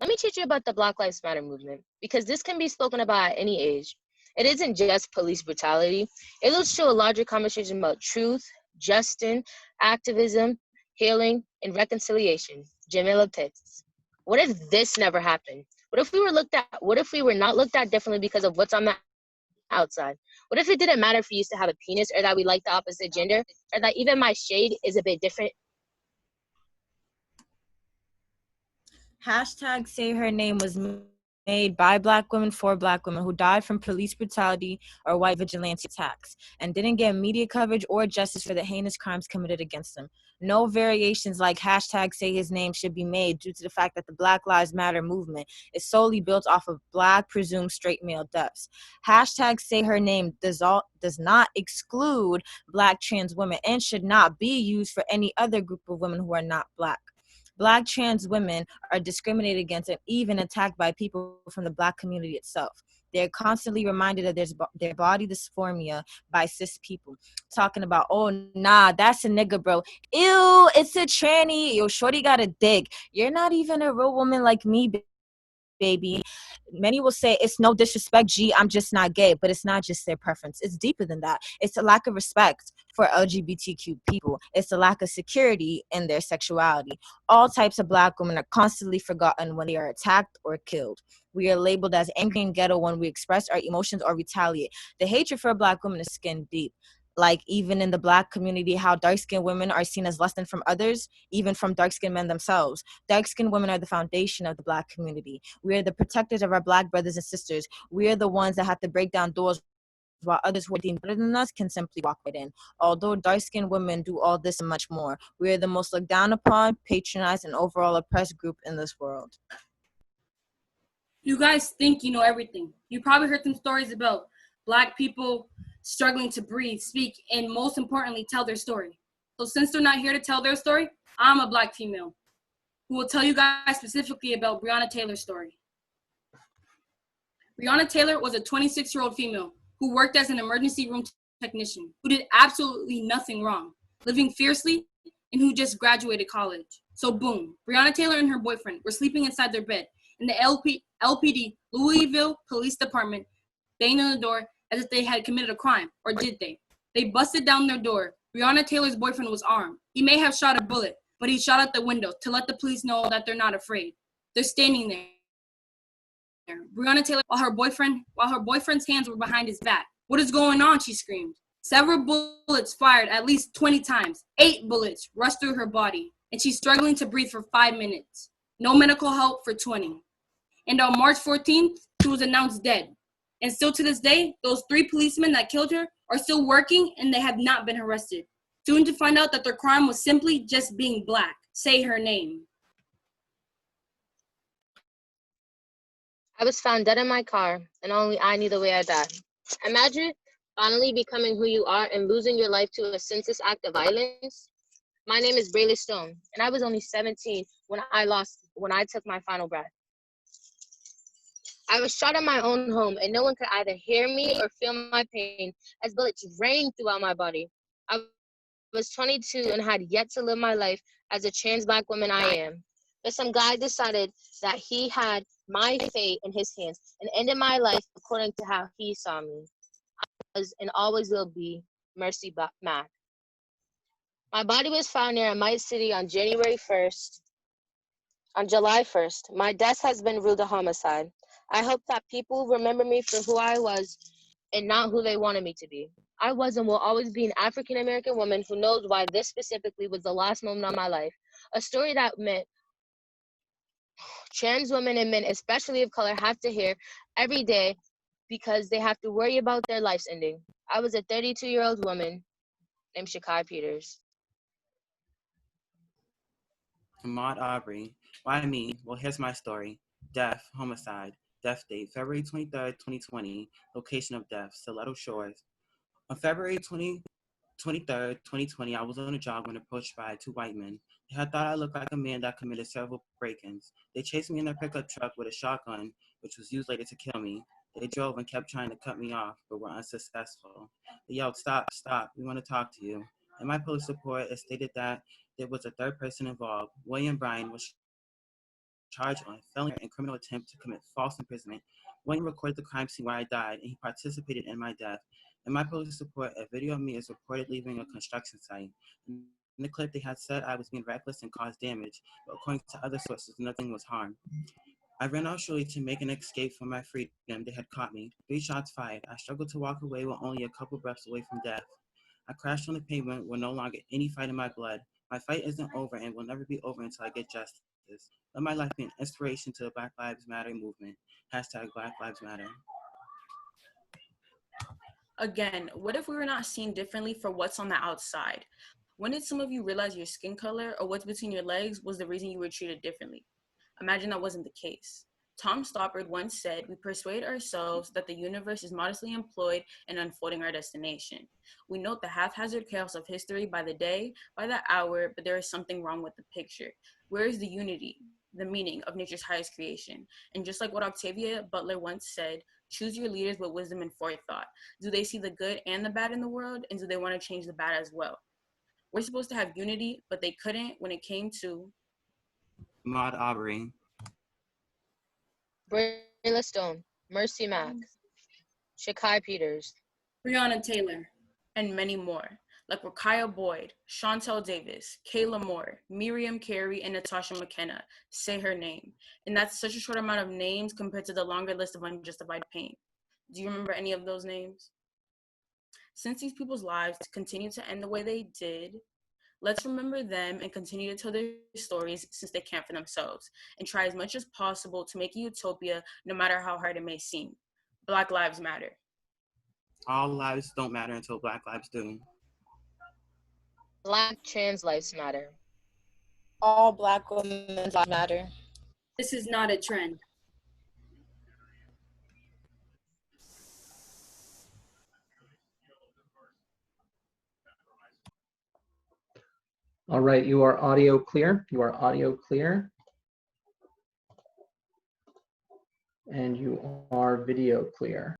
Let me teach you about the Black Lives Matter movement, because this can be spoken about at any age. It isn't just police brutality. It leads to a larger conversation about truth, justice, activism, healing, and reconciliation. Jamila Pitts. What if this never happened? What if we were not looked at differently because of what's on the outside? What if it didn't matter if we used to have a penis, or that we like the opposite gender, or that even my shade is a bit different? Hashtag Say Her Name was made by Black women for Black women who died from police brutality or white vigilante attacks and didn't get media coverage or justice for the heinous crimes committed against them. No variations like hashtag Say His Name should be made due to the fact that the Black Lives Matter movement is solely built off of Black presumed straight male deaths. Hashtag Say Her Name does not exclude Black trans women and should not be used for any other group of women who are not Black. Black trans women are discriminated against and even attacked by people from the Black community itself. They're constantly reminded of their body dysphoria by cis people, talking about, oh, nah, that's a nigga, bro. Ew, it's a tranny. Yo, shorty got a dick. You're not even a real woman like me, baby. Many will say it's no disrespect, G, I'm just not gay, but it's not just their preference. It's deeper than that. It's a lack of respect for LGBTQ people. It's a lack of security in their sexuality. All types of Black women are constantly forgotten when they are attacked or killed. We are labeled as angry and ghetto when we express our emotions or retaliate. The hatred for Black women is skin deep. Like, even in the Black community, how dark-skinned women are seen as less than from others, even from dark-skinned men themselves. Dark-skinned women are the foundation of the Black community. We are the protectors of our Black brothers and sisters. We are the ones that have to break down doors while others who are deemed better than us can simply walk right in. Although dark-skinned women do all this and much more, we are the most looked down upon, patronized, and overall oppressed group in this world. You guys think you know everything. You probably heard some stories about Black people struggling to breathe, speak, and most importantly, tell their story. So since they're not here to tell their story, I'm a Black female who will tell you guys specifically about Rihanna Taylor's story. Rihanna Taylor was a 26-year-old female who worked as an emergency room technician, who did absolutely nothing wrong, living fiercely, and who just graduated college. So boom, Rihanna Taylor and her boyfriend were sleeping inside their bed, and the LPD, Louisville Police Department, banged on the door as if they had committed a crime, or did they? They busted down their door. Rihanna Taylor's boyfriend was armed. He may have shot a bullet, but he shot out the window to let the police know that they're not afraid. They're standing there. Rihanna Taylor, while her boyfriend's hands were behind his back. What is going on? She screamed. Several bullets fired at least 20 times. 8 bullets rushed through her body, and she's struggling to breathe for 5 minutes. No medical help for 20. And on March 14th, she was announced dead. And still to this day, those 3 policemen that killed her are still working, and they have not been arrested. Soon to find out that their crime was simply just being Black. Say her name. I was found dead in my car, and only I knew the way I died. Imagine finally becoming who you are and losing your life to a senseless act of violence. My name is Braylee Stone, and I was only 17 when I took my final breath. I was shot in my own home, and no one could either hear me or feel my pain as bullets rained throughout my body. I was 22 and had yet to live my life as a trans Black woman I am. But some guy decided that he had my fate in his hands and ended my life according to how he saw me. I was and always will be Mercy Mack. My body was found near Mite City on July 1st. My death has been ruled a homicide. I hope that people remember me for who I was and not who they wanted me to be. I was and will always be an African American woman who knows why this specifically was the last moment of my life. A story that meant trans women and men, especially of color, have to hear every day because they have to worry about their lives ending. I was a 32-year-old woman named Shakai Peters. Ahmaud Arbery. Why me? Well, here's my story. Death, homicide, death date, February 23rd, 2020, location of death, Stiletto Shores. On February 23rd, 2020, I was on a jog when approached by 2 white men. They had thought I looked like a man that committed several break-ins. They chased me in their pickup truck with a shotgun, which was used later to kill me. They drove and kept trying to cut me off, but were unsuccessful. They yelled, "Stop, stop, we want to talk to you." In my police report, it stated that there was a third person involved. William Bryan was charged on felony and criminal attempt to commit false imprisonment. William recorded the crime scene where I died, and he participated in my death. In my police report, a video of me is reported leaving a construction site. In the clip, they had said I was being reckless and caused damage, but according to other sources, nothing was harmed. I ran out shortly to make an escape for my freedom. They had caught me. 3 shots fired. I struggled to walk away while only a couple breaths away from death. I crashed on the pavement with no longer any fight in my blood. My fight isn't over and will never be over until I get justice. Let my life be an inspiration to the Black Lives Matter movement. Hashtag Black Lives Matter. Again, what if we were not seen differently for what's on the outside? When did some of you realize your skin color or what's between your legs was the reason you were treated differently? Imagine that wasn't the case. Tom Stoppard once said, "We persuade ourselves that the universe is modestly employed in unfolding our destination. We note the haphazard chaos of history by the day, by the hour, but there is something wrong with the picture. Where is the unity, the meaning of nature's highest creation?" And just like what Octavia Butler once said, choose your leaders with wisdom and forethought. Do they see the good and the bad in the world, and do they want to change the bad as well? We're supposed to have unity, but they couldn't when it came to Ahmaud Arbery, Braylee Stone, Mercy Mack, Shakai Peters, Rihanna Taylor, and many more, like Rakaya Boyd, Chantel Davis, Kayla Moore, Miriam Carey, and Natasha McKenna. Say her name. And that's such a short amount of names compared to the longer list of unjustified pain. Do you remember any of those names? Since these people's lives continue to end the way they did, let's remember them and continue to tell their stories since they can't for themselves, and try as much as possible to make a utopia no matter how hard it may seem. Black Lives Matter. all lives don't matter until Black lives do. Black trans lives matter. All Black women's lives matter. this is not a trend. All right, you are audio clear. You are audio clear. And you are video clear.